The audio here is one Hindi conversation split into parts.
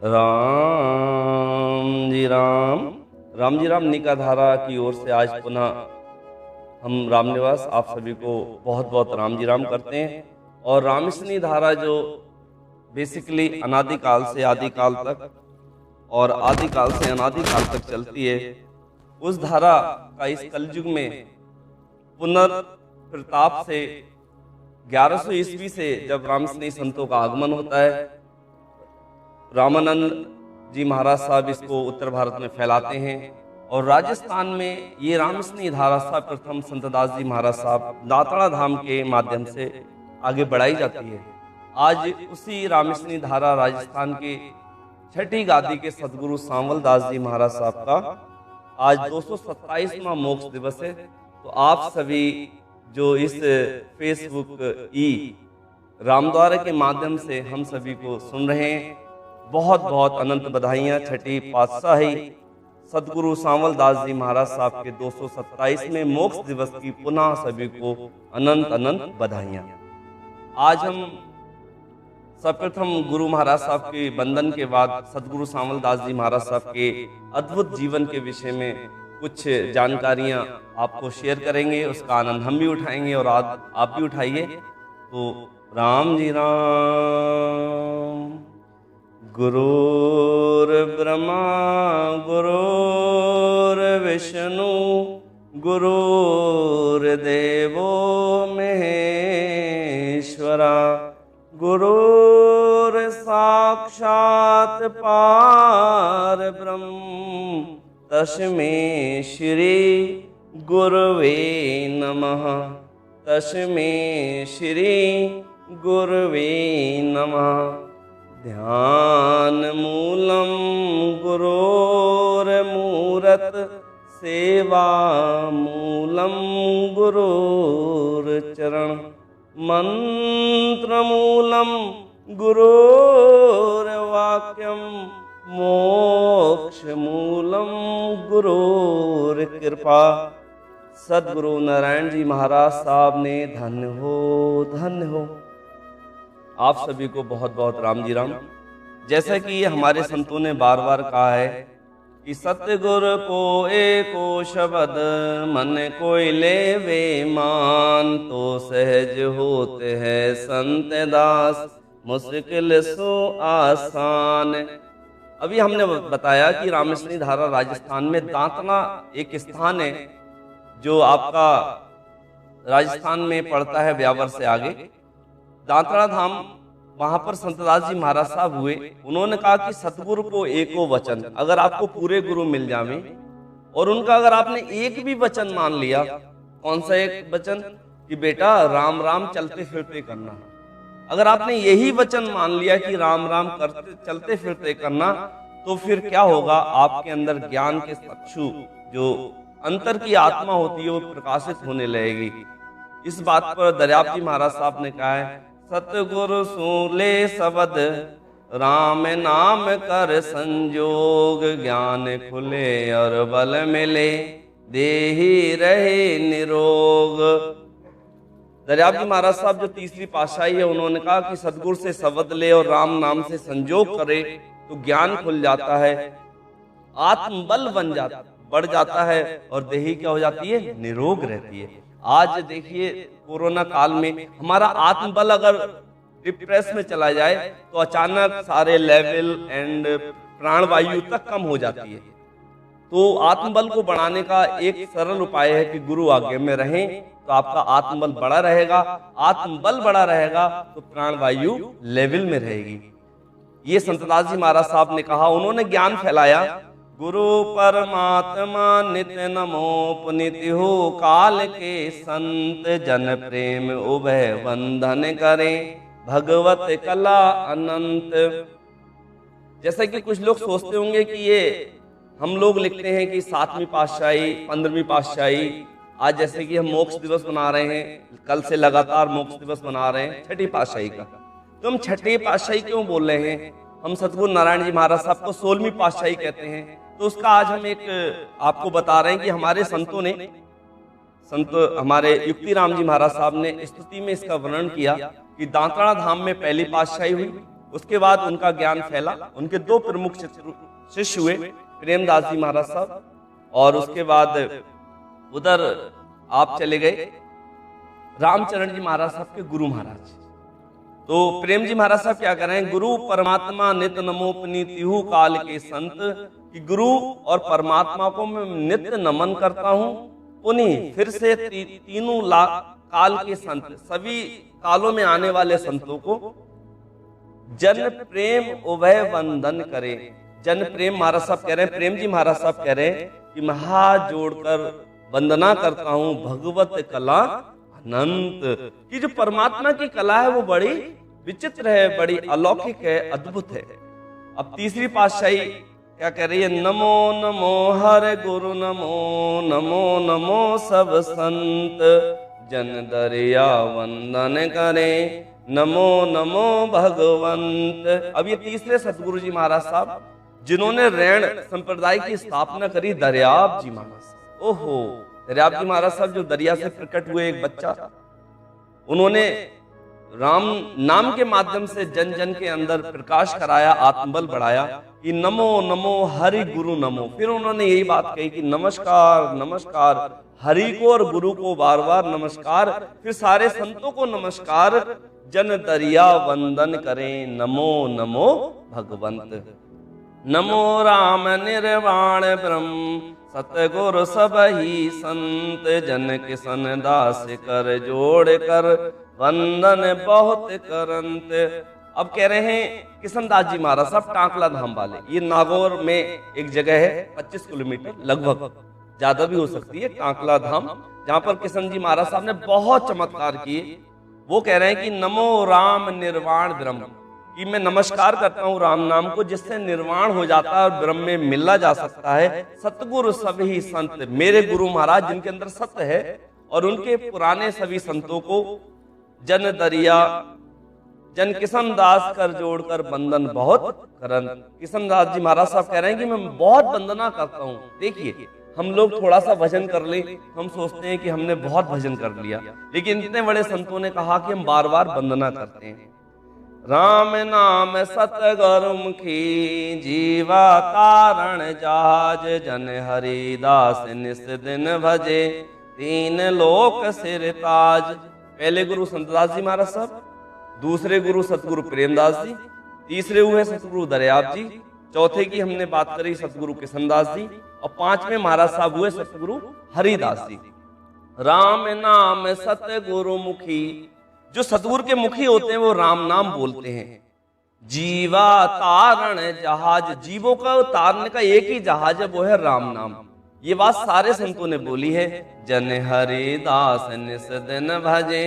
राम जी राम निका धारा की ओर से आज पुनः हम रामनिवास आप सभी को बहुत बहुत राम जी राम करते हैं। और रामस्नी धारा जो बेसिकली अनादिकाल से आदिकाल तक और आदिकाल से अनादिकाल तक चलती है, उस धारा का इस कलयुग में पुनर्प्रताप से 1100 ईस्वी से जब रामस्नेही संतों का आगमन होता है, रामानंद जी महाराज साहब इसको उत्तर भारत में फैलाते हैं और राजस्थान में ये रामस्नेही धारा सर्वप्रथम संतदास जी महाराज साहब दातड़ा धाम के माध्यम से आगे बढ़ाई जाती है। आज उसी रामस्नेही धारा राजस्थान के छठी गादी के सदगुरु सांवल दास जी महाराज साहब का आज 227वां मोक्ष दिवस है। तो आप सभी जो इस फेसबुक रामद्वार के माध्यम से हम सभी को सुन रहे हैं, बहुत बहुत अनंत बधाइयाँ। छठी पातशाही सदगुरु सांवल दास जी महाराज साहब के 227वें मोक्ष दिवस की पुनः सभी को अनंत अनंत बधाइयाँ। आज हम सर्वप्रथम गुरु महाराज साहब के बंधन के बाद सदगुरु सांवल दास जी महाराज साहब के अद्भुत जीवन के विषय में कुछ जानकारियां आपको शेयर करेंगे, उसका आनंद हम भी उठाएंगे और आज आप भी उठाइए। तो राम जी राम। गुरुर्ब्रह्मा गुरुर्विष्णु गुरुर्देवो महेश्वरा, गुरुर्साक्षात् परब्रह्म तस्मै श्री गुरवे नमः, तस्मै श्री गुरवे नमः। ध्यान मूलम गुरोर्मूरत, सेवा मूलम गुरोर्चरण, मंत्र मूलम गुरोर्वाक्यम, मोक्ष मूलम गुरोर्कृपा। सदगुरु नारायण जी महाराज साहब ने धन्य हो। आप सभी को बहुत बहुत राम जी राम। जैसा कि हमारे संतों ने बार बार कहा है कि सतगुरु को एको शब्द मन कोई लेवे मान, तो सहज होते हैं संत दास मुश्किल सो आसान। अभी हमने बताया कि रामस्नेही धारा राजस्थान में दांतना एक स्थान है जो आपका राजस्थान में पड़ता है ब्यावर से आगे। दांतड़ा धाम, वहां पर संतदास जी महाराज साहब हुए। उन्होंने कहा कि सतगुरु को एको वचन, अगर आपको पूरे गुरु मिल जावे और उनका अगर आपने एक भी वचन मान लिया, कौन सा एक वचन, कि बेटा राम राम चलते फिरते करना, अगर आपने यही वचन मान लिया कि राम राम करते चलते फिरते करना, तो फिर क्या होगा, आपके अंदर ज्ञान के चक्षु जो अंतर की आत्मा होती है वो प्रकाशित होने लगेगी। इस बात पर दरियाप जी महाराज साहब ने कहा है, सतगुरु सूले शब्द राम नाम कर संजोग, ज्ञान खुले और बल मिले देहि रहे निरोग। दरियाप जी महाराज साहब जो तीसरी पातशाही है, उन्होंने कहा कि सदगुरु से शब्द ले और राम नाम से संजोग करे तो ज्ञान खुल जाता है, आत्मबल बढ़ जाता है और देही क्या हो जाती है, निरोग रहती है। आज देखिए कोरोना काल में हमारा आत्मबल अगर डिप्रेस में चला जाए तो अचानक सारे लेवल एंड प्राणवायु तक कम हो जाती है। तो आत्मबल को बढ़ाने का एक सरल उपाय है कि गुरु आज्ञा में रहें, तो आपका आत्मबल बढ़ा रहेगा। आत्मबल बढ़ा रहेगा तो प्राणवायु लेवल में रहेगी। ये संतदास जी महाराज साहब ने कहा, उन्होंने ज्ञान फैलाया, गुरु परमात्मा नित्य नमोपनिति हो, काल के संत जन प्रेम उभय वंदन करें, भगवत कला अनंत। जैसा कि कुछ लोग सोचते होंगे कि ये हम लोग लिखते हैं कि 7वीं पातशाही 15वीं पातशाही, आज जैसे कि हम मोक्ष दिवस मना रहे हैं, कल से लगातार मोक्ष दिवस मना रहे हैं छठी पातशाही का, तो हम छठी पातशाही क्यों बोल रहे हैं? हम सतगुरु नारायण जी महाराज साहब को 16वीं पातशाही कहते हैं। तो उसका आज हम एक आपको बता रहे हैं कि हमारे संतों ने, हमारे युक्ति राम जी महाराज साहब ने स्तुति में इसका वर्णन किया कि दांतड़ा धाम में पहली पातशाही हुई, उसके बाद उनका ज्ञान फैला। उनके दो प्रमुख शिष्य हुए, प्रेमदास जी महाराज साहब, और उसके बाद उधर आप चले गए रामचरण जी महाराज साहब के गुरु महाराज। तो प्रेम जी महाराज साहब क्या कर रहे हैं, गुरु परमात्मा नित्य नमोपनीतिहु काल के संत, कि गुरु और परमात्मा को मैं नित्य नमन करता हूं। पुनः फिर से तीनों काल के संत, सभी कालों में आने वाले संतों को जन प्रेम उभय वंदन करे। जन प्रेम महाराज साहब कह रहे हैं, प्रेम जी महाराज साहब कह रहे हैं कि मैं हाथ जोड़कर वंदना करता हूं भगवत कला अनंत, कि जो परमात्मा की कला है वो बड़ी विचित्र है, बड़ी अलौकिक है, अद्भुत है। अब तीसरी पातशाही क्या कह रही है, नमो नमो हर गुरु नमो नमो नमो सब संत, जन दरिया वंदन करे नमो नमो भगवंत। अब ये तीसरे सतगुरु जी महाराज साहब जिन्होंने रैण संप्रदाय की स्थापना करी, दरियाब जी महाराज। ओहो, दरियाब जी महाराज साहब जो दरिया से प्रकट हुए एक बच्चा, उन्होंने राम नाम के माध्यम से जन जन के अंदर प्रकाश कराया, आत्मबल बढ़ाया कि नमो नमो हरि गुरु नमो। फिर उन्होंने यही बात कही कि नमस्कार नमस्कार, हरि को और गुरु को बार बार नमस्कार, फिर सारे संतों को नमस्कार, जन दरिया वंदन करें नमो नमो भगवंत। नमो राम निर्वाण ब्रह्म सतगुरु सबही संत, जन किसन दास कर जोड़ कर वंदन बहुत करंत। अब कह रहे हैं किशन दास जी महाराज साहब टांकला धाम वाले, ये नागौर में एक जगह है 25 किलोमीटर, लगभग ज्यादा भी हो सकती है, टांकला धाम, जहां पर किशन जी महाराज साहब ने बहुत चमत्कार किए। वो कह रहे हैं कि नमो राम निर्वाण ब्रह्म, कि मैं नमस्कार करता हूँ राम नाम को जिससे निर्वाण हो जाता है और ब्रह्म में मिला जा सकता है। सतगुरु सभी संत, मेरे गुरु महाराज जिनके अंदर सत्य है, और उनके पुराने सभी संतों को जन दरिया जन किशन दास कर जोड़कर बंधन बहुत करन। किशन दास जी महाराज साहब कह रहे हैं कि मैं बहुत वंदना करता हूँ। देखिए, हम लोग थोड़ा सा भजन कर ले, हम सोचते हैं कि हमने बहुत भजन कर लिया, लेकिन इतने बड़े संतों ने कहा कि हम बार बार वंदना करते हैं। राम नाम सतगुरु मुखी, जीवा तारण जहाज, जन हरिदास निस दिन भजे, तीन लोक सिर ताज। पहले गुरु संतदास जी महाराज साहब, दूसरे गुरु सतगुरु प्रेमदास जी, तीसरे हुए सतगुरु दरियाब जी, चौथे की हमने बात करी सतगुरु किशनदास जी, और पांचवें महाराज साहब हुए सतगुरु हरिदास जी। राम नाम सतगुरु मुखी, जो सतगुरु के मुखी होते हैं वो राम नाम बोलते हैं। जीवा तारण जहाज, जीवों का तारने का एक ही जहाज है, वो है राम नाम। ये बात सारे संतों ने बोली है। जन हरिदास निस दिन भजे,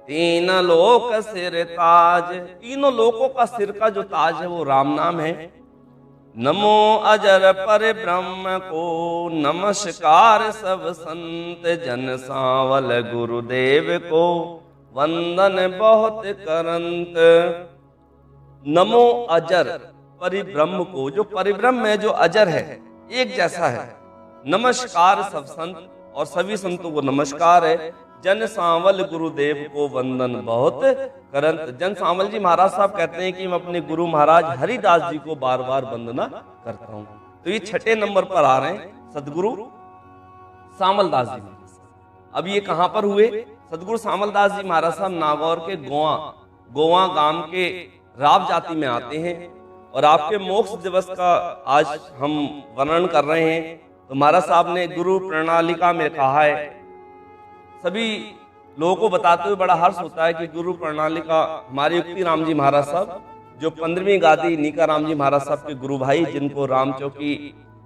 तीन लोक सिर ताज, तीनों लोकों का सिर का जो ताज है वो राम नाम है। नमो अजर पर ब्रह्म को, नमस्कार सब संत, जन सांवल गुरुदेव को वंदन बहुत करंत। नमो अजर परिब्रह्म को, जो परिब्रह्म है, जो अजर है, एक जैसा है। नमस्कार सब संत, और सभी संतों को नमस्कार है। जन सांवल गुरुदेव को वंदन बहुत करंत। जन सांवल जी महाराज साहब कहते हैं कि मैं अपने गुरु महाराज हरिदास जी को बार बार वंदना करता हूं। तो ये छठे नंबर पर आ रहे हैं सदगुरु सांवल दास जी महाराज साहब। अब ये कहां पर हुए? सदगुरु सांवल दास जी महाराज साहब नागौर के गोवा गांव के राव जाति में आते हैं, और आपके मोक्ष दिवस का आज हम वर्णन कर रहे हैं। तो महाराज साहब ने गुरु प्रणालिका में कहा है, सभी लोगों को बताते हुए बड़ा हर्ष होता है कि गुरु प्रणालिका हमारे युक्ति राम जी महाराज साहब, जो 15वीं गादी नीका राम जी महाराज साहब के गुरु भाई, जिनको रामचौकी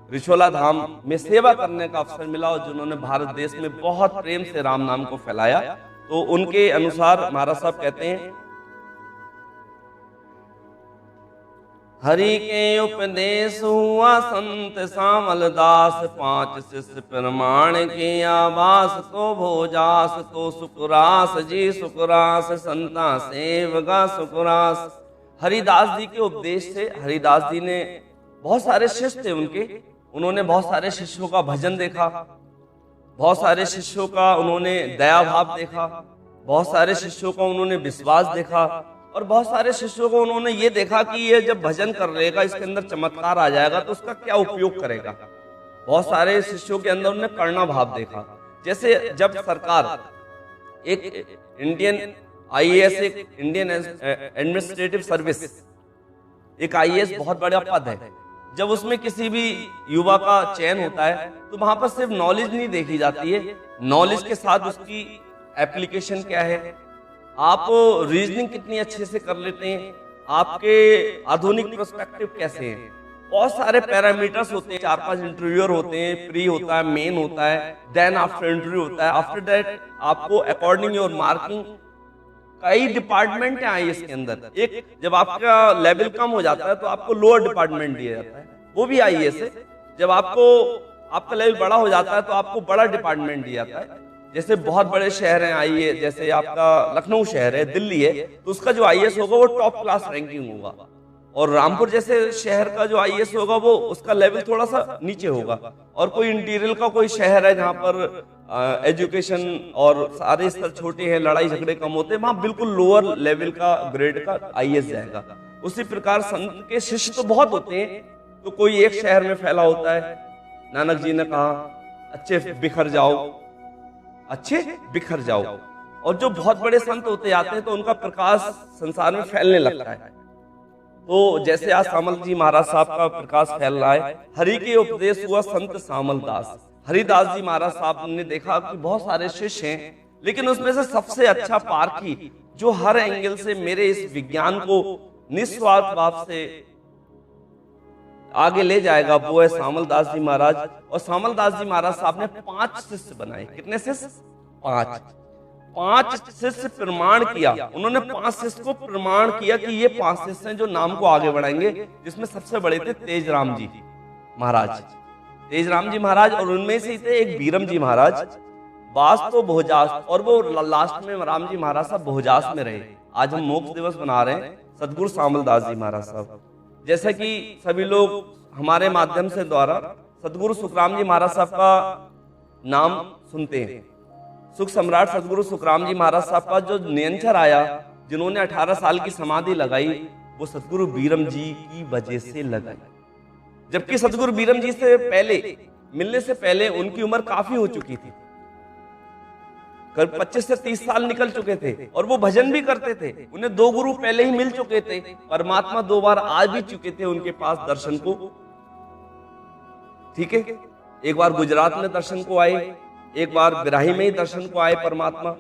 रिछोला धाम में सेवा करने का अवसर मिला, और जिन्होंने भारत देश में बहुत प्रेम से राम नाम को फैलाया। तो उनके अनुसार महाराज साहब कहते हैं, हरि के उपदेश हुआ संत सांवल दास, पांच शिष्य प्रमाण के आवास, तो भोजास तो सुकुरास जी सुकुरास, संता सेवगा सुकुरास। हरिदास जी के उपदेश से, हरिदास जी ने बहुत सारे शिष्य थे उनके, उन्होंने बहुत सारे शिष्यों का भजन देखा, बहुत सारे शिष्यों का उन्होंने दया भाव देखा, बहुत सारे शिष्यों का उन्होंने विश्वास देखा, और बहुत सारे शिष्यों को उन्होंने ये देखा कि ये जब भजन कर रहेगा इसके अंदर चमत्कार आ जाएगा तो उसका क्या उपयोग करेगा। बहुत सारे शिष्यों के अंदर उन्होंने करुणा भाव देखा। जैसे जब सरकार एक इंडियन आईएएस, एक इंडियन एडमिनिस्ट्रेटिव सर्विस, एक आईएएस बहुत बड़ा पद है, जब उसमें किसी भी युवा का चयन होता है तो वहां पर सिर्फ नॉलेज नहीं देखी जाती है, नॉलेज के साथ उसकी एप्लीकेशन क्या है, आप रीजनिंग कितनी अच्छे से कर लेते हैं, आपके आधुनिक पर्सपेक्टिव कैसे हैं। बहुत सारे पैरामीटर्स होते हैं, 4-5 इंटरव्यूअर होते हैं, प्री होता है, मेन होता है, देन आफ्टर इंटरव्यू होता है, आफ्टर दैट आपको अकॉर्डिंग योर मार्किंग, कई डिपार्टमेंट हैं आईएएस के अंदर। एक जब आपका लेवल कम हो जाता है तो आपको लोअर डिपार्टमेंट दिया जाता है, वो भी आईएएस है। जब आपका लेवल बड़ा हो जाता है तो आपको बड़ा डिपार्टमेंट दिया जाता है। जैसे बहुत बड़े शहर हैं आईएएस, जैसे आपका लखनऊ शहर है, दिल्ली है, तो उसका जो आईएएस होगा वो टॉप क्लास रैंकिंग होगा, और रामपुर जैसे शहर का जो आईएएस होगा वो उसका लेवल थोड़ा सा नीचे होगा। और कोई इंटीरियर का कोई शहर है जहां पर एजुकेशन और सारे स्तर छोटे हैं, लड़ाई झगड़े कम होते हैं, वहां बिल्कुल लोअर लेवल का ग्रेड का आईएएस जाएगा। उसी प्रकार संत के शिष्य तो बहुत होते हैं, तो कोई एक शहर में फैला होता है। नानक जी ने कहा अच्छे बिखर जाओ, अच्छे बिखर जाओ, और जो बहुत बड़े संत होते जाते हैं तो उनका प्रकाश संसार में फैलने लगता है। तो जैसे आज सामल जी महाराज साहब का प्रकाश फैल रहा है, हरि के उपदेश हुआ संत सामल दास। हरिदास जी महाराज साहब ने देखा कि बहुत सारे शिष्य हैं, लेकिन उसमें से सबसे अच्छा पारखी जो हर एंगल से मेरे इस विज्ञान को निस्वार्थ भाव से आगे ले जाएगा वो है सामल दास जी महाराज। और सामल दास जी महाराज साहब ने 5 शिष्य बनाए। कितने शिष्य? 5 शिष्य प्रमाण किया उन्होंने। 5 शिष्य को प्रमाण किया कि ये 5 शिष्य हैं जो नाम को आगे बढ़ाएंगे, जिसमें सबसे बड़े थे तेजराम जी महाराज, तेजराम जी महाराज, और उनमें से थे एक बीरम जी महाराज, बास तो भोजास, और वो लास्ट में राम जी महाराज साहब भोजास में रहे। आज हम मोक्ष दिवस मना रहे हैं सदगुरु सामल दास जी महाराज साहब। जैसा कि सभी लोग हमारे माध्यम से द्वारा सदगुरु सुखराम जी महाराज साहब का नाम सुनते हैं। सुख सम्राट सदगुरु सुखराम जी महाराज साहब का जो नियंचर आया, जिन्होंने 18 साल की समाधि लगाई, वो सदगुरु बीरम जी की वजह से लगाई। जबकि सदगुरु बीरम जी से पहले मिलने से पहले उनकी उम्र काफी हो चुकी थी, करीब 25 से 30 साल निकल चुके थे, और वो भजन भी करते थे। उन्हें 2 गुरु पहले ही मिल चुके थे, परमात्मा 2 बार आ भी चुके थे उनके पास दर्शन को। ठीक है, एक बार गुजरात में दर्शन को आए, एक बार बिराही में ही दर्शन को आए परमात्मा।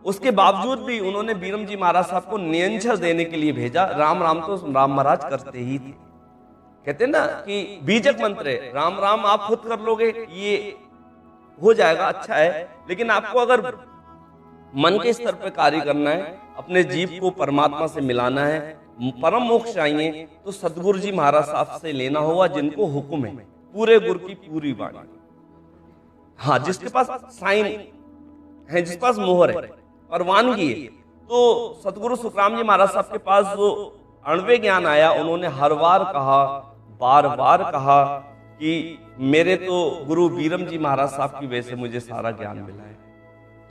उसके बावजूद भी उन्होंने बीरम जी महाराज साहब को नियंचर देने के लिए भेजा। राम राम तो राम महाराज करते ही थे, कहते ना कि बीजक मंत्र है, राम राम आप खुद कर लोगे ये हो जाएगा, अच्छा है, लेकिन आपको अगर मन के स्तर पर कार्य करना है, अपने जीव को परमात्मा से मिलाना है, परम मोक्ष चाहिए, तो सदगुरु जी महाराज साहब से लेना होगा, जिनको हुक्म है, पूरे गुरु की पूरी वाणी। हाँ, जिसके पास साइन है, जिसके पास मोहर है, परवानगी है। तो सदगुरु सुखराम जी महाराज साहब के पास जो अणवे ज्ञान आया, उन्होंने हर बार कहा, बार बार कहा कि मेरे तो गुरु बीरम जी महाराज साहब की वजह से मुझे सारा ज्ञान मिला है।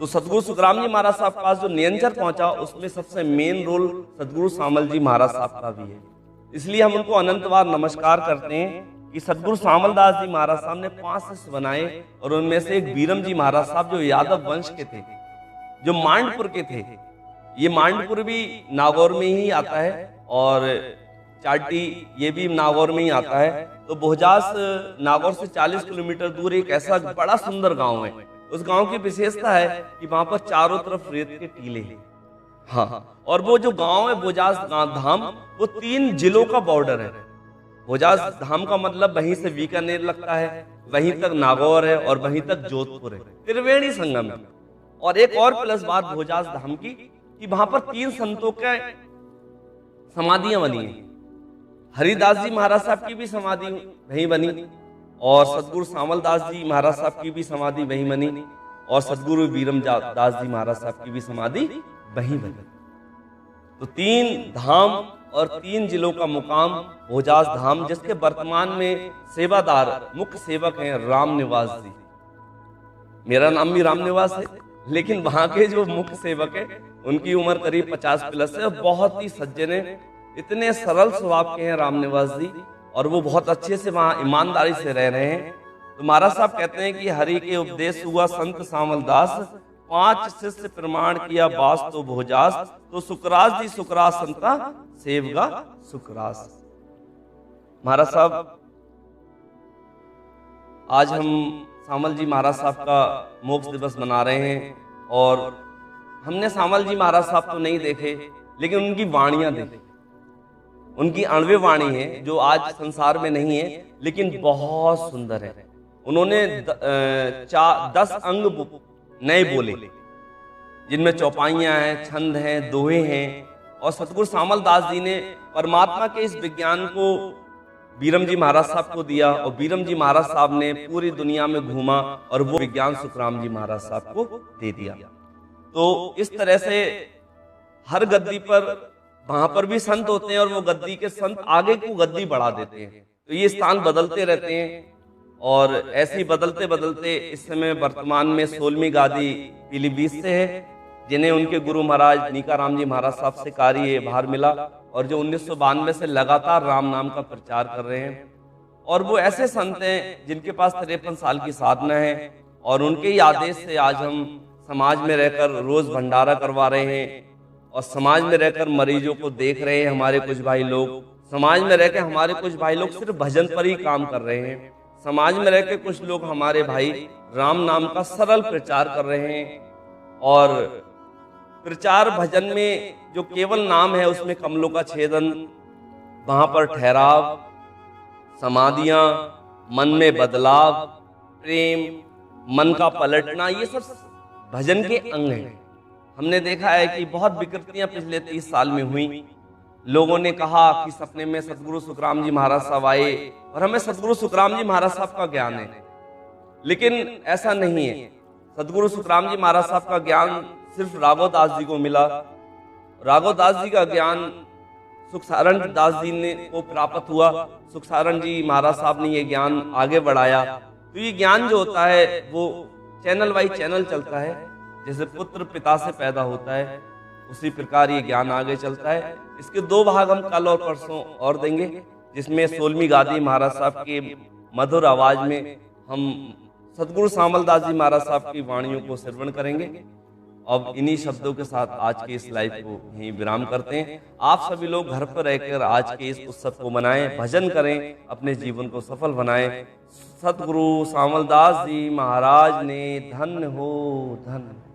तो सदगुरु सुखराम जी महाराज साहब के पास जो नियंचर पहुंचा, उसमें सबसे मेन रोल सदगुरु सामल जी महाराज साहब का भी है। इसलिए हम उनको अनंत बार नमस्कार करते हैं कि सदगुरु सामल दास जी महाराज साहब ने 5 शिष्य बनाए, और उनमें से एक बीरम जी महाराज साहब जो यादव वंश के थे, जो मांडपुर के थे। ये मांडपुर भी नागौर में ही आता है, और चाटी ये भी नागौर में ही आता है। तो भोजास नागौर से 40 किलोमीटर दूर एक ऐसा बड़ा सुंदर गांव है। उस गांव की विशेषता है कि वहां पर चारों तरफ रेत के टीले हैं। हाँ, और वो जो गांव है भोजास धाम, वो 3 जिलों का बॉर्डर है। भोजास धाम का मतलब वहीं से बीकानेर लगता है, वहीं तक नागौर है, और वहीं तक जोधपुर है, त्रिवेणी संगम है। और एक और प्लस बात भोजास धाम की कि वहां पर 3 संतों के समाधियां बनी है। हरिदास जी महाराज साहब की भी समाधि वहीं बनी, और सदगुरु सामल दास जी महाराज साहब की भी समाधि वहीं बनी, और सदगुरु बीरम दास जी महाराज साहब की भी समाधि वहीं बनी। तो 3 धाम और 3 जिलों का मुकाम भोजास धाम, जिसके वर्तमान में सेवादार मुख्य सेवक हैं राम निवास जी। मेरा नाम भी राम निवास है, लेकिन वहां के जो मुख्य सेवक है उनकी उम्र करीब 50 प्लस है। बहुत ही सज्जन है, इतने सरल स्वभाव के हैं राम निवास जी, और वो बहुत अच्छे से वहाँ ईमानदारी से रह रहे हैं। तो महाराज साहब कहते हैं कि हरि के उपदेश हुआ संत सामल दास, 5 शिष्य प्रमाण किया बास तो भोजास, तो सुकरास जी सुकरास संता सेवगा सुकरास। महाराज साहब, आज हम सामल जी महाराज साहब का मोक्ष दिवस मना रहे हैं, और हमने सामल जी महाराज साहब तो नहीं देखे, लेकिन उनकी वाणियां देखी। उनकी अणवे वाणी है जो आज संसार में नहीं है, लेकिन बहुत सुंदर है। उन्होंने 10 अंग नए बोले, जिनमें चौपाइयां हैं, छंद हैं, दोहे हैं। और सतगुरु सामल दास जी ने परमात्मा के इस विज्ञान को बीरम जी महाराज साहब को दिया, और बीरम जी महाराज साहब ने पूरी दुनिया में घूमा और वो विज्ञान सुखराम जी महाराज साहब को दे दिया। तो इस तरह से हर गद्दी पर, वहां पर भी संत होते हैं, और वो गद्दी के संत आगे को गद्दी बढ़ा देते हैं। तो ये स्थान बदलते रहते हैं, और ऐसे ही बदलते बदलते इस समय वर्तमान में 16वीं गादी पीलीभीत से है, जिन्हें उनके गुरु महाराज नीकाराम जी महाराज साहब से कार्य भार मिला, और जो 1992 से लगातार राम नाम का प्रचार कर रहे हैं। और वो ऐसे संत हैं जिनके पास 53 साल की साधना है, और उनके ही आदेश से आज हम समाज में रहकर रोज भंडारा करवा रहे हैं, और समाज में रहकर मरीजों को देख रहे हैं। हमारे कुछ भाई लोग समाज में रहकर, हमारे कुछ भाई लोग सिर्फ भजन पर ही काम कर रहे हैं। समाज में रहकर कुछ लोग हमारे भाई राम नाम का सरल प्रचार कर रहे हैं, और प्रचार भजन में जो केवल नाम है उसमें कमलों का छेदन, वहां पर ठहराव, समाधियां, मन में बदलाव, प्रेम, मन का पलटना, ये सब भजन के अंग हैं। हमने देखा है कि बहुत विकृतियां पिछले 30 साल में हुई। लोगों ने कहा कि सपने में सतगुरु सुखराम जी महाराज साहब आए, और हमें सतगुरु सुखराम जी महाराज साहब का ज्ञान है, लेकिन ऐसा नहीं है। सतगुरु सुखराम जी महाराज साहब का ज्ञान सिर्फ राघव दास जी को मिला। राघव दास जी का ज्ञान सुखसारण दास जी ने को प्राप्त हुआ। सुखसारण जी महाराज साहब ने ये ज्ञान आगे बढ़ाया। तो ये ज्ञान जो होता है वो चैनल वाइज चैनल चलता है। जैसे पुत्र पिता से पैदा होता है, उसी प्रकार ये ज्ञान आगे चलता है। इसके 2 भाग हम कल और परसों और देंगे, जिसमें 16वीं गादी महाराज साहब के मधुर आवाज में हम सतगुरु सामल दास जी महाराज साहब की वाणियों को श्रवण करेंगे। अब इन्हीं शब्दों के साथ आज के इस लाइव को यहीं विराम करते हैं। आप सभी लोग घर पर रहकर आज के इस उत्सव को मनाएं, भजन करें, अपने जीवन को सफल बनाएं। सतगुरु सामल दास जी महाराज ने धन्य हो, धन्य।